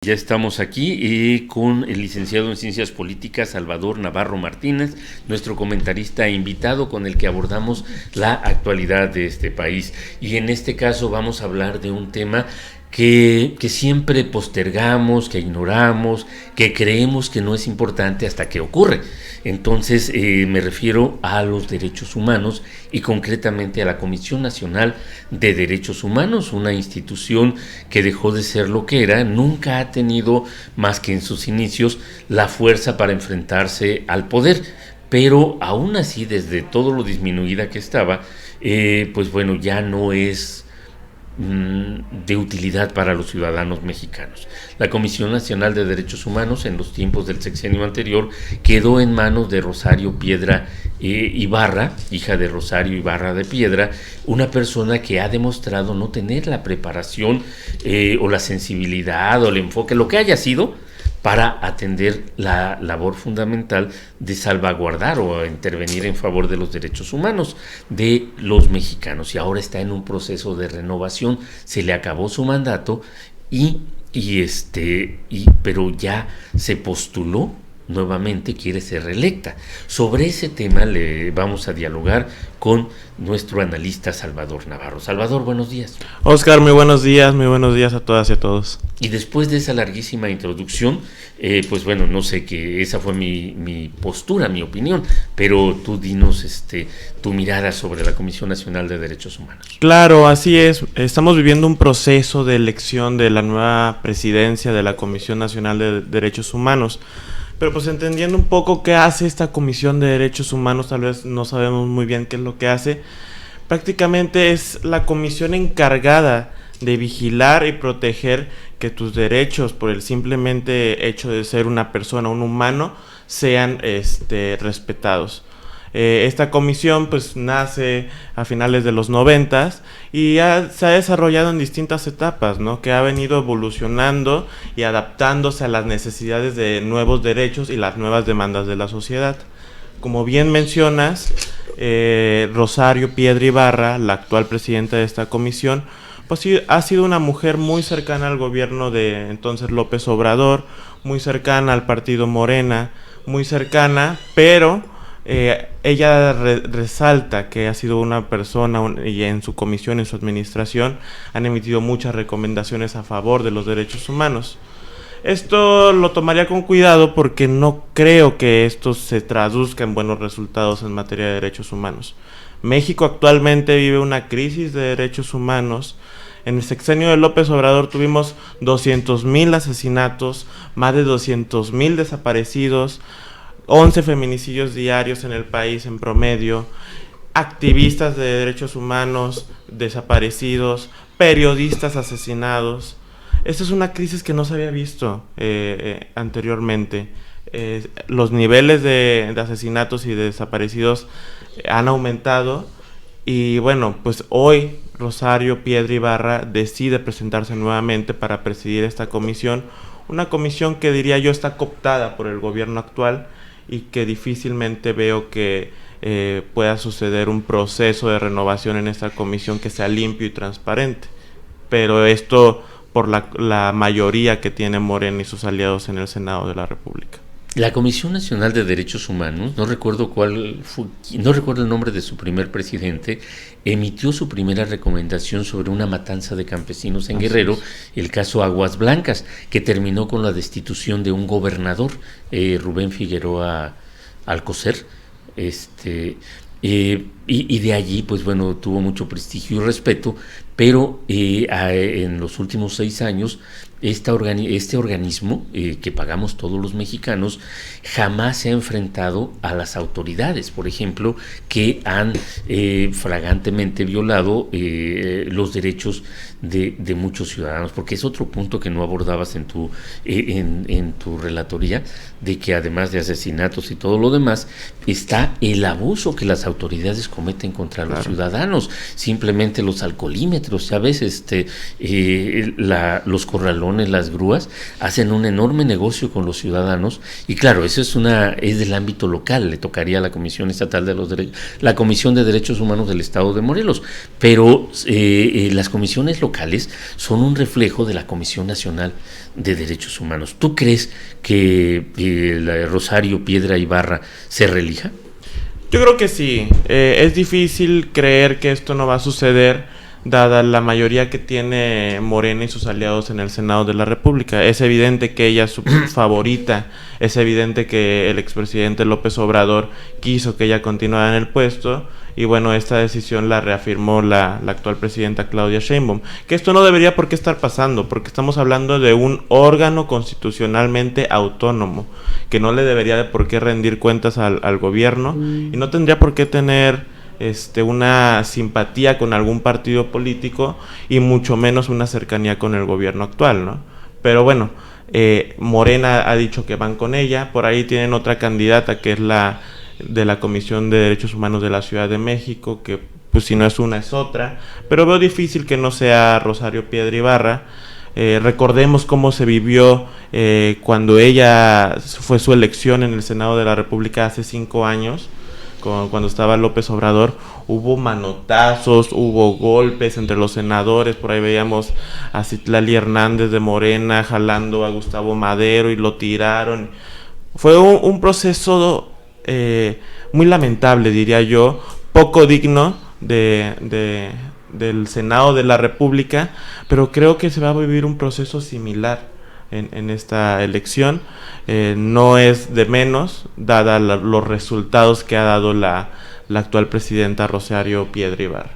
Ya estamos aquí con el licenciado en Ciencias Políticas Salvador Navarro Martínez, nuestro comentarista invitado con el que abordamos la actualidad de este país. Y en este caso vamos a hablar de un tema que siempre postergamos, que ignoramos, que creemos que no es importante hasta que ocurre. Entonces me refiero a los derechos humanos y concretamente a la Comisión Nacional de Derechos Humanos, una institución que dejó de ser lo que era, nunca ha tenido más que en sus inicios la fuerza para enfrentarse al poder, pero aún así desde todo lo disminuida que estaba, pues bueno, ya no es de utilidad para los ciudadanos mexicanos. La Comisión Nacional de Derechos Humanos en los tiempos del sexenio anterior quedó en manos de Rosario Piedra Ibarra, hija de Rosario Ibarra de Piedra, una persona que ha demostrado no tener la preparación o la sensibilidad o el enfoque, lo que haya sido, para atender la labor fundamental de salvaguardar o intervenir en favor de los derechos humanos de los mexicanos. Y ahora está en un proceso de renovación, se le acabó su mandato pero ya se postuló nuevamente, quiere ser reelecta. Sobre ese tema le vamos a dialogar con nuestro analista Salvador Navarro. Salvador, buenos días. Oscar, muy buenos días a todas y a todos. Y después de esa larguísima introducción, pues bueno, no sé, que esa fue mi postura, mi opinión, pero tú dinos tu mirada sobre la Comisión Nacional de Derechos Humanos. Claro, así es. Estamos viviendo un proceso de elección de la nueva presidencia de la Comisión Nacional de Derechos Humanos. Pero pues entendiendo un poco qué hace esta Comisión de Derechos Humanos, tal vez no sabemos muy bien qué es lo que hace. Prácticamente es la comisión encargada de vigilar y proteger que tus derechos, por el simplemente hecho de ser una persona, un humano, sean respetados. Esta comisión pues nace a finales de los 90 y se ha desarrollado en distintas etapas, ¿no? Que ha venido evolucionando y adaptándose a las necesidades de nuevos derechos y las nuevas demandas de la sociedad. Como bien mencionas, Rosario Piedra Ibarra, la actual presidenta de esta comisión, pues sí, ha sido una mujer muy cercana al gobierno de entonces López Obrador, muy cercana al partido Morena, muy cercana, pero ella resalta que ha sido una persona y en su comisión, en su administración, han emitido muchas recomendaciones a favor de los derechos humanos. Esto lo tomaría con cuidado porque no creo que esto se traduzca en buenos resultados en materia de derechos humanos. México actualmente vive una crisis de derechos humanos. En el sexenio de López Obrador tuvimos 200,000 asesinatos, más de 200,000 desaparecidos, 11 feminicidios diarios en el país en promedio, activistas de derechos humanos desaparecidos, periodistas asesinados. Esta es una crisis que no se había visto anteriormente. Los niveles de asesinatos y de desaparecidos han aumentado y bueno, pues hoy Rosario Piedra Ibarra decide presentarse nuevamente para presidir esta comisión, una comisión que diría yo está cooptada por el gobierno actual y que difícilmente veo que pueda suceder un proceso de renovación en esta comisión que sea limpio y transparente. Pero esto por la mayoría que tiene Morena y sus aliados en el Senado de la República. La Comisión Nacional de Derechos Humanos, no recuerdo el nombre de su primer presidente, emitió su primera recomendación sobre una matanza de campesinos en Guerrero, el caso Aguas Blancas, que terminó con la destitución de un gobernador, Rubén Figueroa Alcocer, y de allí, pues bueno, tuvo mucho prestigio y respeto, pero en los últimos 6 años, este organismo que pagamos todos los mexicanos jamás se ha enfrentado a las autoridades, por ejemplo, que han flagrantemente violado los derechos de muchos ciudadanos, porque es otro punto que no abordabas en tu relatoría, de que además de asesinatos y todo lo demás, está el abuso que las autoridades cometen contra los ciudadanos. Simplemente los alcoholímetros, ¿sabes? Los corralones, las grúas, hacen un enorme negocio con los ciudadanos, y claro, eso es del ámbito local, le tocaría a la Comisión Estatal de los Derechos, la Comisión de Derechos Humanos del Estado de Morelos, pero las comisiones locales son un reflejo de la Comisión Nacional de Derechos Humanos. ¿Tú crees que Rosario Piedra Ibarra se reelija? Yo creo que sí. Es difícil creer que esto no va a suceder, dada la mayoría que tiene Morena y sus aliados en el Senado de la República. Es evidente que ella es su favorita, es evidente que el expresidente López Obrador quiso que ella continuara en el puesto, y bueno, esta decisión la reafirmó la actual presidenta Claudia Sheinbaum. Que esto no debería por qué estar pasando, porque estamos hablando de un órgano constitucionalmente autónomo, que no le debería de por qué rendir cuentas al gobierno, y no tendría por qué tener una simpatía con algún partido político, y mucho menos una cercanía con el gobierno actual, ¿no? Pero bueno, Morena ha dicho que van con ella. Por ahí tienen otra candidata que es la de la Comisión de Derechos Humanos de la Ciudad de México, que pues si no es una es otra, pero veo difícil que no sea Rosario Piedra Ibarra. Recordemos cómo se vivió cuando ella fue su elección en el Senado de la República hace 5 años, cuando estaba López Obrador. Hubo manotazos, hubo golpes entre los senadores. Por ahí veíamos a Citlali Hernández de Morena jalando a Gustavo Madero y lo tiraron. Fue un proceso muy lamentable, diría yo, poco digno del Senado de la República, pero creo que se va a vivir un proceso similar en esta elección. No es de menos, dada los resultados que ha dado la actual presidenta Rosario Piedra Ibarra.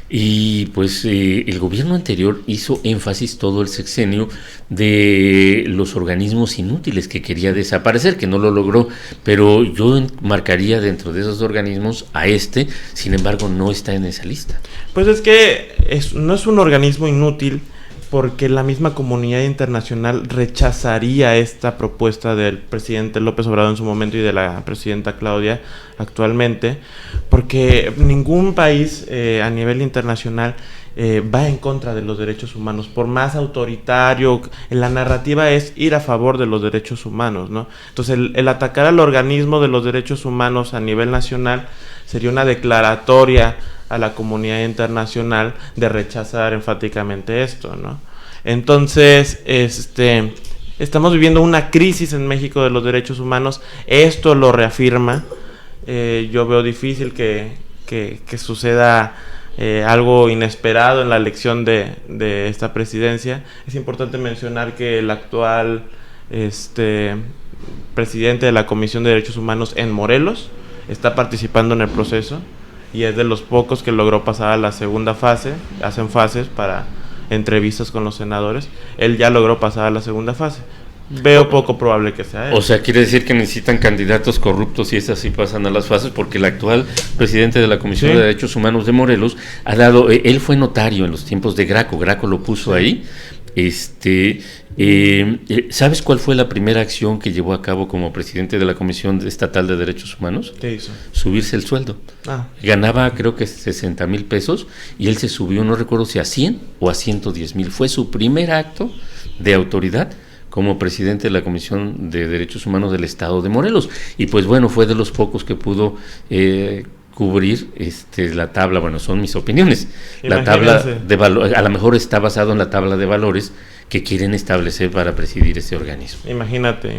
Y pues el gobierno anterior hizo énfasis todo el sexenio de los organismos inútiles que quería desaparecer, que no lo logró, pero yo marcaría dentro de esos organismos a sin embargo no está en esa lista. Pues es que no es un organismo inútil, porque la misma comunidad internacional rechazaría esta propuesta del presidente López Obrador en su momento y de la presidenta Claudia actualmente, porque ningún país a nivel internacional va en contra de los derechos humanos, por más autoritario. La narrativa es ir a favor de los derechos humanos, ¿no? Entonces el atacar al organismo de los derechos humanos a nivel nacional sería una declaratoria a la comunidad internacional de rechazar enfáticamente esto, ¿no? Entonces, estamos viviendo una crisis en México de los derechos humanos. Esto lo reafirma. Yo veo difícil que suceda algo inesperado en la elección de esta presidencia. Es importante mencionar que el actual presidente de la Comisión de Derechos Humanos en Morelos está participando en el proceso, y es de los pocos que logró pasar a la segunda fase. Hacen fases para entrevistas con los senadores. Él ya logró pasar a la segunda fase. Veo poco probable que sea él. O sea, quiere decir que necesitan candidatos corruptos, y esas sí pasan a las fases, porque el actual presidente de la Comisión de Derechos Humanos de Morelos ha dado, él fue notario en los tiempos de Graco lo puso ahí. ¿Sabes cuál fue la primera acción que llevó a cabo como presidente de la Comisión Estatal de Derechos Humanos? ¿Qué hizo? Subirse el sueldo. Ganaba creo que 60,000 pesos, y él se subió, no recuerdo si a 100 o a 110,000. Fue su primer acto de autoridad como presidente de la Comisión de Derechos Humanos del Estado de Morelos. Y pues bueno, fue de los pocos que pudo cubrir la tabla. Bueno, son mis opiniones. La tabla de valores, a lo mejor está basado en la tabla de valores que quieren establecer para presidir ese organismo. Imagínate.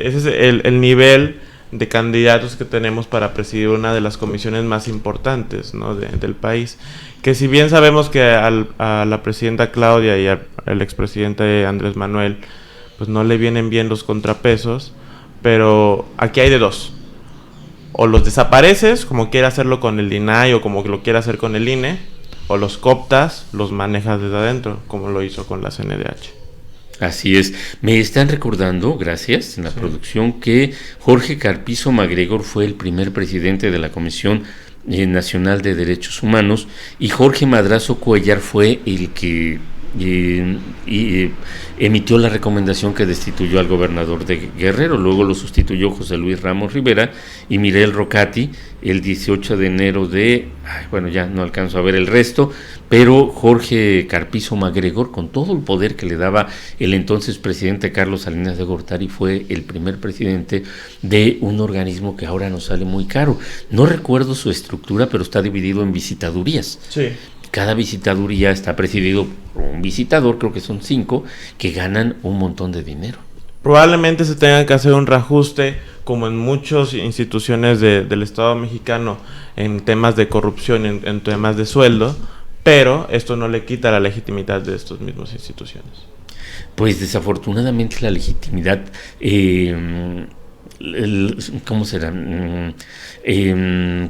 Ese es el nivel de candidatos que tenemos para presidir una de las comisiones más importantes, ¿no?, del país. Que si bien sabemos que a la presidenta Claudia y al expresidente Andrés Manuel pues no le vienen bien los contrapesos, pero aquí hay de dos: o los desapareces, como quiere hacerlo con el INAI o como lo quiere hacer con el INE, o los cooptas, los manejas desde adentro, como lo hizo con la CNDH. Así es. Me están recordando, gracias, en la producción, que Jorge Carpizo MacGregor fue el primer presidente de la Comisión Nacional de Derechos Humanos, y Jorge Madrazo Cuellar fue el que emitió la recomendación que destituyó al gobernador de Guerrero. Luego lo sustituyó José Luis Ramos Rivera y Miguel Rocati el 18 de enero bueno, ya no alcanzo a ver el resto, pero Jorge Carpizo MacGregor, con todo el poder que le daba el entonces presidente Carlos Salinas de Gortari, fue el primer presidente de un organismo que ahora nos sale muy caro. No recuerdo su estructura, pero está dividido en visitadurías. Sí. Cada visitaduría está presidido por un visitador, creo que son 5, que ganan un montón de dinero. Probablemente se tenga que hacer un reajuste, como en muchas instituciones del Estado mexicano, en temas de corrupción, en temas de sueldo, pero esto no le quita la legitimidad de estas mismas instituciones. Pues desafortunadamente la legitimidad, ¿cómo será?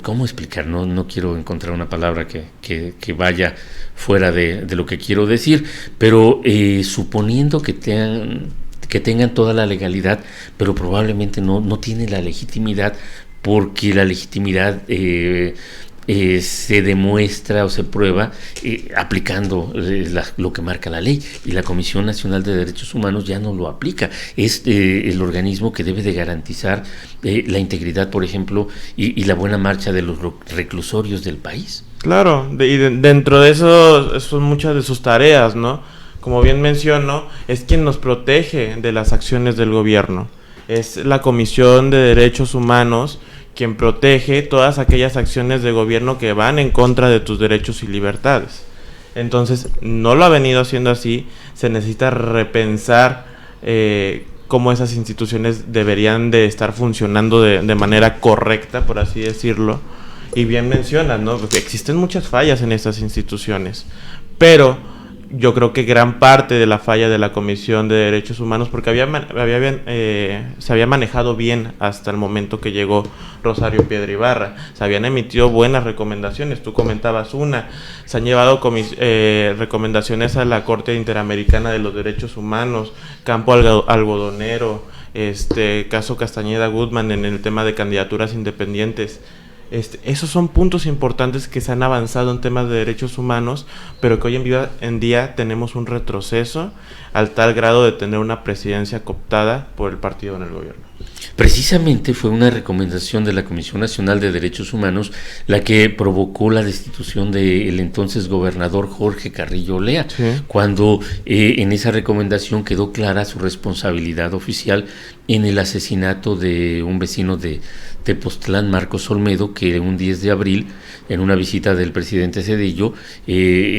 ¿Cómo explicar? No quiero encontrar una palabra que vaya fuera de lo que quiero decir, pero suponiendo que tengan toda la legalidad, pero probablemente no tienen la legitimidad, porque la legitimidad se demuestra o se prueba aplicando lo que marca la ley, y la Comisión Nacional de Derechos Humanos ya no lo aplica. Es el organismo que debe de garantizar la integridad, por ejemplo, y la buena marcha de los reclusorios del país. Claro, y dentro de eso son muchas de sus tareas, ¿no? Como bien menciono, es quien nos protege de las acciones del gobierno. Es la Comisión de Derechos Humanos quien protege todas aquellas acciones de gobierno que van en contra de tus derechos y libertades. Entonces, no lo ha venido haciendo así. Se necesita repensar cómo esas instituciones deberían de estar funcionando de manera correcta, por así decirlo. Y bien mencionas, ¿no? Porque existen muchas fallas en estas instituciones, pero yo creo que gran parte de la falla de la Comisión de Derechos Humanos, porque se había manejado bien hasta el momento que llegó Rosario Piedra Ibarra. Se habían emitido buenas recomendaciones, tú comentabas una. Se han llevado recomendaciones a la Corte Interamericana de los Derechos Humanos, Campo Algodonero, caso Castañeda Guzmán en el tema de candidaturas independientes. Esos son puntos importantes que se han avanzado en temas de derechos humanos, pero que hoy en día tenemos un retroceso al tal grado de tener una presidencia cooptada por el partido en el gobierno. Precisamente fue una recomendación de la Comisión Nacional de Derechos Humanos la que provocó la destitución del entonces gobernador Jorge Carrillo Olea, sí, cuando en esa recomendación quedó clara su responsabilidad oficial en el asesinato de un vecino de Tepoztlán, Marcos Olmedo, que un 10 de abril, en una visita del presidente Zedillo,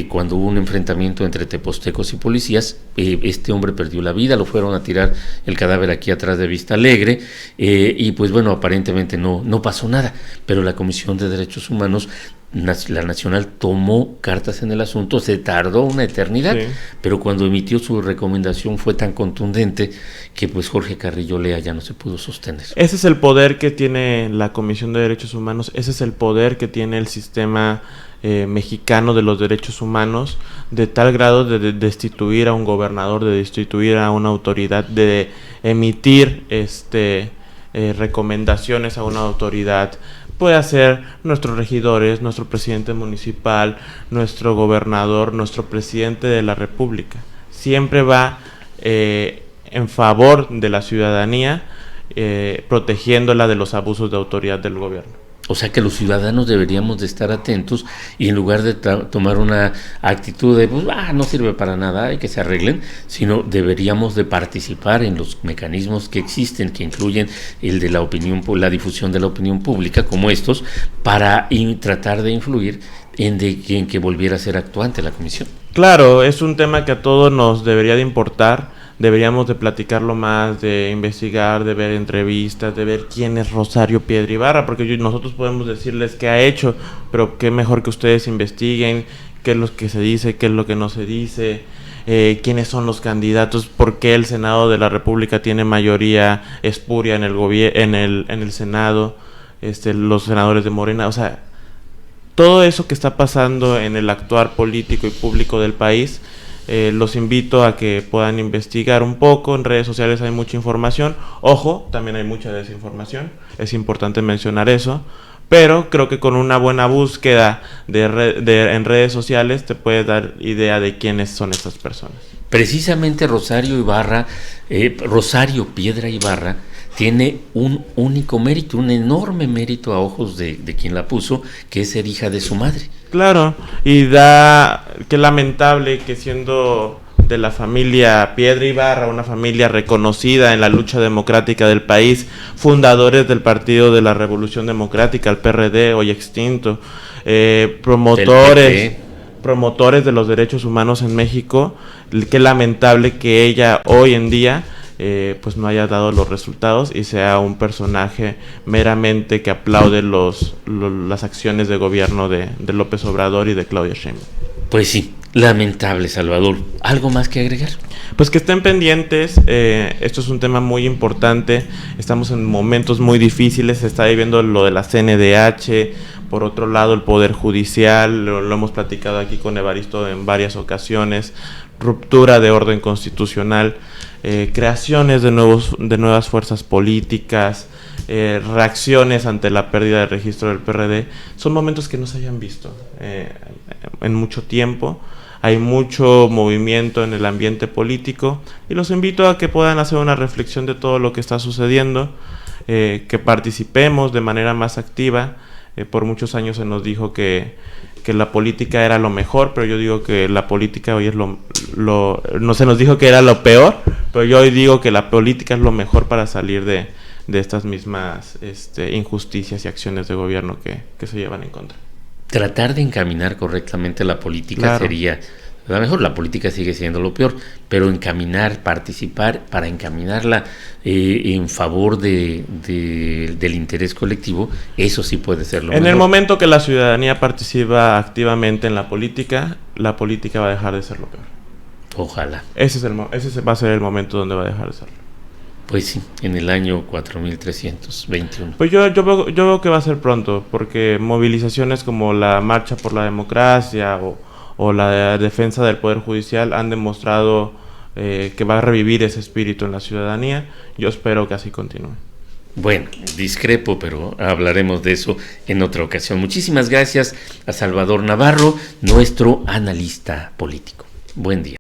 cuando hubo un enfrentamiento entre tepoztecos y policías, este hombre perdió la vida, lo fueron a tirar el cadáver aquí atrás de Vista Alegre, y pues bueno, aparentemente no pasó nada, pero la Comisión de Derechos Humanos, la Nacional, tomó cartas en el asunto. Se tardó una eternidad, sí, pero cuando emitió su recomendación fue tan contundente que pues Jorge Carrillo Olea ya no se pudo sostener. Ese es el poder que tiene la Comisión de Derechos Humanos, ese es el poder que tiene el sistema mexicano de los derechos humanos, de tal grado de destituir a un gobernador, de destituir a una autoridad, de emitir recomendaciones a una autoridad. Puede ser nuestros regidores, nuestro presidente municipal, nuestro gobernador, nuestro presidente de la República. Siempre va en favor de la ciudadanía, protegiéndola de los abusos de autoridad del gobierno. O sea que los ciudadanos deberíamos de estar atentos y en lugar de tomar una actitud de pues, no sirve para nada y que se arreglen, sino deberíamos de participar en los mecanismos que existen, que incluyen el de la opinión, la difusión de la opinión pública, como estos, para tratar de influir en que volviera a ser actuante la comisión. Claro, es un tema que a todos nos debería de importar. Deberíamos de platicarlo más, de investigar, de ver entrevistas, de ver quién es Rosario Piedra Ibarra, porque nosotros podemos decirles qué ha hecho, pero qué mejor que ustedes investiguen qué es lo que se dice, qué es lo que no se dice, quiénes son los candidatos, por qué el Senado de la República tiene mayoría espuria en el Senado, los senadores de Morena. O sea, todo eso que está pasando en el actuar político y público del país. Los invito a que puedan investigar un poco. En redes sociales hay mucha información. Ojo, también hay mucha desinformación. Es importante mencionar eso. pero creo que con una buena búsqueda en redes sociales te puedes dar idea de quiénes son estas personas. Precisamente Rosario Piedra Ibarra tiene un único mérito, un enorme mérito a ojos de quien la puso, que es ser hija de su madre. Claro, y qué lamentable que siendo de la familia Piedra Ibarra, una familia reconocida en la lucha democrática del país, fundadores del Partido de la Revolución Democrática, el PRD, hoy extinto, promotores de los derechos humanos en México, qué lamentable que ella hoy en día pues no haya dado los resultados y sea un personaje meramente que aplaude las acciones de gobierno de López Obrador y de Claudia Sheinbaum. Pues sí, lamentable, Salvador. ¿Algo más que agregar? Pues que estén pendientes, esto es un tema muy importante, estamos en momentos muy difíciles, se está viviendo lo de la CNDH, por otro lado el Poder Judicial, lo hemos platicado aquí con Evaristo en varias ocasiones, ruptura de orden constitucional, creaciones de nuevas fuerzas políticas, reacciones ante la pérdida de registro del PRD, son momentos que no se hayan visto en mucho tiempo. Hay mucho movimiento en el ambiente político y los invito a que puedan hacer una reflexión de todo lo que está sucediendo, que participemos de manera más activa. Por muchos años se nos dijo que la política era lo mejor, pero yo digo que la política hoy es no se nos dijo que era lo peor, pero yo hoy digo que la política es lo mejor para salir de estas mismas injusticias y acciones de gobierno que se llevan en contra. Tratar de encaminar correctamente la política, claro, sería, a lo mejor la política sigue siendo lo peor, pero participar para encaminarla en favor del interés colectivo, eso sí puede ser lo mejor. En el momento que la ciudadanía participa activamente en la política va a dejar de ser lo peor. Ojalá. Ese va a ser el momento donde va a dejar de serlo. Pues sí, en el año 4321. Pues yo veo que va a ser pronto, porque movilizaciones como la Marcha por la Democracia o la defensa del Poder Judicial han demostrado que va a revivir ese espíritu en la ciudadanía. Yo espero que así continúe. Bueno, discrepo, pero hablaremos de eso en otra ocasión. Muchísimas gracias a Salvador Navarro, nuestro analista político. Buen día.